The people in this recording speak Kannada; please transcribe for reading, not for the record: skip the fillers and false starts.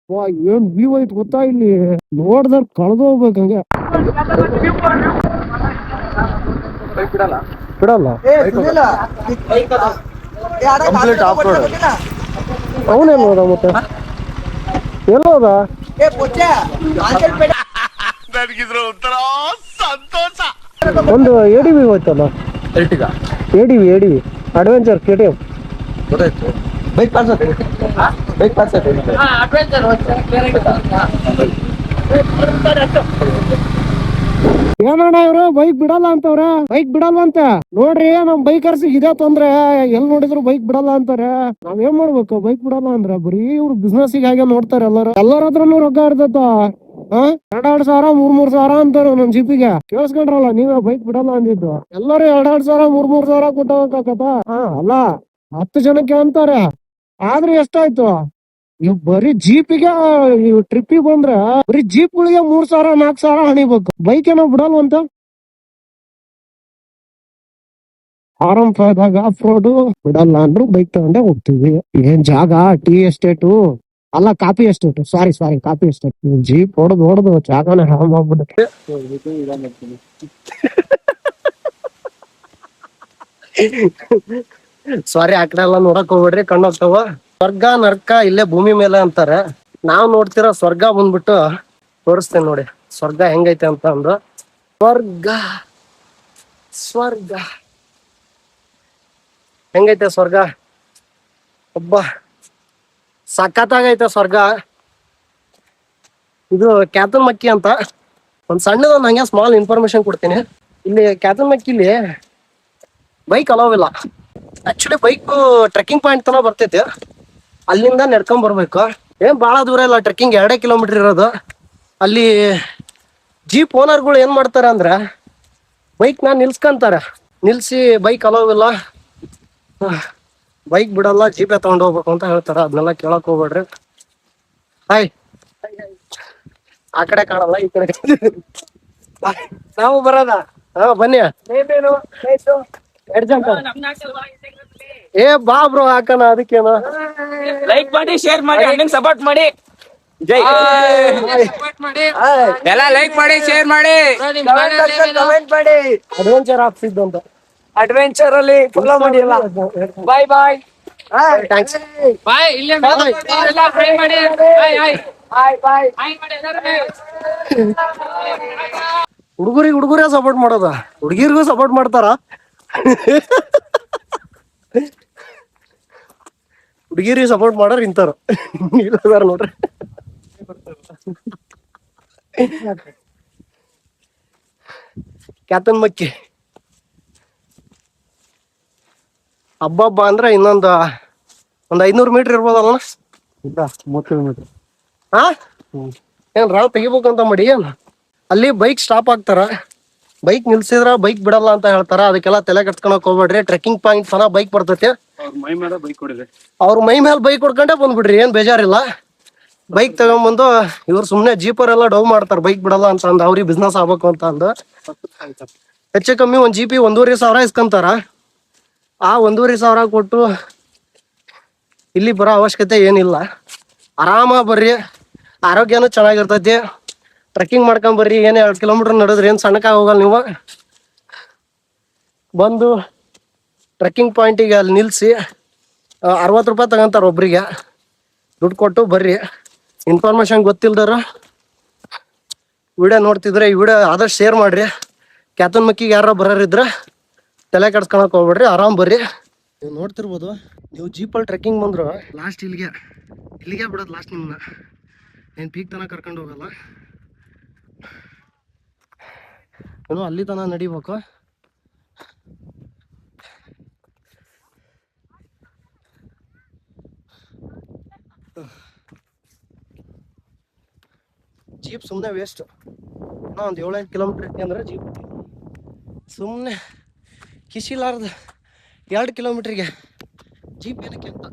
ವಾ ಏನ್ ವ್ಯೂ ಐತ್ ಗೊತ್ತಾ ಇಲ್ಲಿ, ನೋಡ್ದಾರ ಕಳೆದು ಹೋಗ್ಬೇಕು ಹಂಗೆ. ಬಿಡಲ್ಲ ಅವನೇನ್ ಹೋದ ಮತ್ತೆ ಎಲ್ಲೋದ? ಒಂದು ಎಡಿವಿ ಹೋಯ್ತಲ್ಲ, ಎಡಿವಿ ಅಡ್ವೆಂಚರ್ KTM ಗೊತ್ತಾಯ್ತು. ಬೈಕ್ ಪಾರ್ಸಲ್ ಏನಣ್ಣ ಇವ್ರು ಬೈಕ್ ಬಿಡಲ್ಲ ಅಂತವ್ರೆ, ಬೈಕ್ ಬಿಡಲ್ಲ ನೋಡ್ರಿ. ನಮ್ ಬೈಕರ್ಸ್ ಇದೇ ತೊಂದ್ರೆ, ಎಲ್ ನೋಡಿದ್ರು ಬೈಕ್ ಬಿಡಲ್ಲ ಅಂತಾರೆ. ನಾವ್ ಏನ್ ಮಾಡ್ಬೇಕು? ಬೈಕ್ ಬಿಡಲ್ಲ ಅಂದ್ರೆ ಬರೀ ಇವ್ರು ಬಿಸ್ನೆಸ್ ಹಾಗೆ ನೋಡ್ತಾರೆ. ಎಲ್ಲರ ಹತ್ರನು ರೊಕ್ಕ ಇರ್ತೈತ. 2,000 3,000 ಸಾವಿರ ಅಂತಾರೆ ನಮ್ ಜಿಪಿಗೆ. ಕೇಳಿಸ್ಕೊಂಡ್ರಲ್ಲ ನೀವೇ, ಬೈಕ್ ಬಿಡಲ್ಲ ಅಂದಿದ್ದು. ಎಲ್ಲರೂ 2,000 3,000 ಸಾವಿರ ಕೊಟ್ಟಬೇಕತ್ತ. ಅಲ್ಲ 10 ಜನಕ್ಕೆ ಅಂತಾರೆ, ಆದ್ರೆ ಎಷ್ಟಾಯ್ತು? ಇವ್ ಬರೀ ಜೀಪಿಗೆ ಟ್ರಿಪ್ಪಿಗೆ ಬಂದ್ರ ಬರೀ ಜೀಪ್ಗಳಿಗೆ 3,000 4,000 ಹಣಿಬೇಕು. ಬೈಕ್ ಏನೋ ಬಿಡಲ್ವಂತ. ಆರಾಮ್ ಆಫ್ ರೋಡ್ ಬಿಡಲ್ಲ ಅಂದ್ರು ಬೈಕ್ ತಗೊಂಡೇ ಹೋಗ್ತೀವಿ. ಏನ್ ಜಾಗ? ಟೀ ಎಸ್ಟೇಟು ಅಲ್ಲ, coffee estate. Sorry coffee estate. Jeep ಹೊಡೆದು ಜಾಗನ ಹಾಳು ಮಾಡ್ಬಿಡುತ್ತೆ. ಸಾರಿ, ಆ ಕಡೆ ಎಲ್ಲ ನೋಡಕ್ ಹೋಗ್ಬೇಡ್ರಿ, ಕಣ್ಣೋಗ್ತಾವ. ಸ್ವರ್ಗ ನರ್ಕ ಇಲ್ಲೇ ಭೂಮಿ ಮೇಲೆ ಅಂತಾರೆ. ನಾವ್ ನೋಡ್ತಿರೋ ಸ್ವರ್ಗ ಬಂದ್ಬಿಟ್ಟು ತೋರಿಸ್ತೇನೆ ನೋಡಿ ಸ್ವರ್ಗ ಹೆಂಗೈತೆ ಅಂತ ಅಂದ್ರು. ಸ್ವರ್ಗ ಹೆಂಗೈತೆ ಸ್ವರ್ಗ? ಒಬ್ಬ ಸಖತ್ತಾಗೈತೆ ಸ್ವರ್ಗ. ಇದು ಕ್ಯಾತನ್ ಮಕ್ಕಿ ಅಂತ ಒಂದ್ ಸಣ್ಣದೊಂದು ಹಂಗೆ ಸ್ಮಾಲ್ ಇನ್ಫಾರ್ಮೇಶನ್ ಕೊಡ್ತೀನಿ. ಇಲ್ಲಿ ಕ್ಯಾತನ್ ಮಕ್ಕಿಲಿ ಬೈಕ್ ಅಲೋವಿಲ್ಲ. ಆಕ್ಚುಲಿ ಬೈಕ್ ಟ್ರೆಕ್ಕಿಂಗ್ ಪಾಯಿಂಟ್ ತನಕ ಬರ್ತೈತಿ, ಅಲ್ಲಿಂದ ನಡ್ಕೊಂಡ್ ಬರ್ಬೇಕು. ಏನ್ ಬಾಳ ದೂರ ಇಲ್ಲ, ಟ್ರೆಕ್ಕಿಂಗ್ 2 ಕಿಲೋಮೀಟರ್ ಇರೋದು. ಅಲ್ಲಿ ಜೀಪ್ ಓನರ್ಗಳು ಏನ್ ಮಾಡ್ತಾರೆ ಅಂದ್ರೆ ಬೈಕ್ ನ ನಿಲ್ಸ್ಕೊಂತಾರೆ. ನಿಲ್ಸಿ ಬೈಕ್ ಅಲೋವಿಲ್ಲ, ಬೈಕ್ ಬಿಡಲ್ಲ, ಜೀಪೇ ತಗೊಂಡ್ ಹೋಗ್ಬೇಕು ಅಂತ ಹೇಳ್ತಾರ. ಅದನ್ನೆಲ್ಲ ಕೇಳಕ್ ಹೋಗ್ಬೇಡ್ರಿ. ಹಾಯ್, ಆ ಕಡೆ ಕಾಣಲ್ಲ, ಈ ಕಡೆ ನಾವು ಬರೋದ. ಬನ್ನಿ. ಏ ಬಾ ಬ್ರೋ ಹಾಕಣ, ಅದಕ್ಕೇನು. ಲೈಕ್ ಮಾಡಿ, ಶೇರ್ ಮಾಡಿ, ಅಣ್ಣನ್ ಸಪೋರ್ಟ್ ಮಾಡಿ. ಜೈ ಎಲ್ಲ ಲೈಕ್ ಮಾಡಿ, ಶೇರ್ ಮಾಡಿ, ಕಮೆಂಟ್ ಮಾಡಿ. ಅಡ್ವೆಂಚರ್ ಆಗ್ತಿದ್ದು ಅಂತ ಅಡ್ವೆಂಚರ್ ಅಲ್ಲಿ ಫಾಲೋ ಮಾಡಿ. ಎಲ್ಲ ಬಾಯ್ ಬಾಯ್. ಥ್ಯಾಂಕ್ಸ್. ಬಾಯ್. ಇಲ್ಲೇ ಎಲ್ಲ ಫ್ರೈ ಮಾಡಿ. ಹುಡುಗರೇ ಸಪೋರ್ಟ್ ಮಾಡೋದ, ಹುಡುಗಿರ್ಗೂ ಸಪೋರ್ಟ್ ಮಾಡ್ತಾರ. ಹುಡುಗಿರಿಗೆ ಸಪೋರ್ಟ್ ಮಾಡೋರು ಇಂತಾರ ನೋಡ್ರಿ. ಕ್ಯಾತನ್ ಮಕ್ಕಿ ಹಬ್ಬ ಅಂದ್ರೆ ಇನ್ನೊಂದು 500 ಮೀಟರ್ ಇರ್ಬೋದಲ್ಲ. 30 ಕಿಲೋಮೀಟರ್. ಏನ್ ರಾವ್ ತೆಗಿಬೇಕಂತ ಮಾಡಿ ಏನ್? ಅಲ್ಲಿ ಬೈಕ್ ಸ್ಟಾಪ್ ಆಗ್ತಾರ, ಬೈಕ್ ನಿಲ್ಸಿದ್ರ ಬೈಕ್ ಬಿಡಲ್ಲ ಅಂತ ಹೇಳ್ತಾರ. ಅದಕ್ಕೆಲ್ಲ ತಲೆ ಕೆಡ್ಸ್ಕೊಳಕ್ ಹೋಗ್ಬೇಡ್ರಿ. ಟ್ರೆಕ್ಕಿಂಗ್ ಪಾಯಿಂಟ್ ತನ ಬೈಕ್ ಬರ್ತೈತಿ. ಅವ್ರ ಮೈ ಮೇಲೆ ಬೈಕ್ ಹೊಡ್ಕೊಂಡೆ ಬಂದ್ಬಿಡ್ರಿ, ಏನ್ ಬೇಜಾರಿಲ್ಲ. ಬೈಕ್ ತಗೊಂಡ್ಬಂದು ಇವ್ರು ಸುಮ್ನೆ ಜೀಪರ್ ಎಲ್ಲ ಡೌ ಮಾಡ್ತಾರ, ಬೈಕ್ ಬಿಡಲ್ಲ ಅಂತ ಅಂದ. ಅವ್ರಿಗೆ ಬಿಸ್ನೆಸ್ ಆಗ್ಬೇಕು ಅಂತ ಅಂದ. ಹೆಚ್ಚು ಕಮ್ಮಿ ಒಂದ್ ಜೀಪಿ 1,500 ಇಸ್ಕೊಂತಾರ. ಆ 1,500 ಕೊಟ್ಟು ಇಲ್ಲಿ ಬರೋ ಅವಶ್ಯಕತೆ ಏನಿಲ್ಲ. ಆರಾಮ ಬರ್ರಿ, ಆರೋಗ್ಯನೂ ಚೆನ್ನಾಗಿರ್ತೈತಿ. ಟ್ರೆಕ್ಕಿಂಗ್ ಮಾಡ್ಕೊಂಡ್ ಬರ್ರಿ. ಏನ್ 2 ಕಿಲೋಮೀಟರ್ ನಡೆದ್ರಿ, ಏನ್ ಸಣ್ಣಕಾಗ ಹೋಗಲ್ಲ. ನೀವು ಬಂದು ಟ್ರೆಕ್ಕಿಂಗ್ ಪಾಯಿಂಟಿಗೆ ಅಲ್ಲಿ ನಿಲ್ಸಿ 60 ರೂಪಾಯಿ ತಗೊಂತಾರ ಒಬ್ರಿಗೆ. ದುಡ್ಡು ಕೊಟ್ಟು ಬರ್ರಿ. ಇನ್ಫಾರ್ಮೇಶನ್ ಗೊತ್ತಿಲ್ದಾರ ವಿಡಿಯೋ ನೋಡ್ತಿದ್ರೆ ಈ ವಿಡಿಯೋ ಆದಷ್ಟು ಶೇರ್ ಮಾಡ್ರಿ. ಕ್ಯಾತನ್ ಮಕ್ಕಿಗೆ ಯಾರ ಬರೋರಿದ್ರ ತಲೆ ಕೆಡ್ಸ್ಕೊಳಕ್ ಹೋಗ್ಬೇಡ್ರಿ, ಆರಾಮ್ ಬರ್ರಿ. ನೀವು ನೋಡ್ತಿರ್ಬೋದು, ನೀವು ಜೀಪಲ್ಲಿ ಟ್ರೆಕ್ಕಿಂಗ್ ಬಂದ್ರು ಲಾಸ್ಟ್ ಇಲ್ಲಿಗೆ ಬಿಡೋದು. ಲಾಸ್ಟ್ ನಿಮ್ನ ಏನ್ ಪೀಕ್ ತನಕ ಕರ್ಕೊಂಡು ಹೋಗಲ್ಲ. ಏನೋ ಅಲ್ಲಿ ತನಕ ನಡಿಬೇಕು. ಜೀಪ್ ಸುಮ್ಮನೆ ವೇಸ್ಟ್. ಒಂದು 7-8 ಕಿಲೋಮೀಟರ್ ಐತಿ ಅಂದ್ರೆ ಜೀಪ್ ಸುಮ್ಮನೆ ಕಿಸಿಲಾರ್ದು 2 ಕಿಲೋಮೀಟ್ರಿಗೆ ಜೀಪ್ ಏನಕ್ಕೆ ಅಂತ.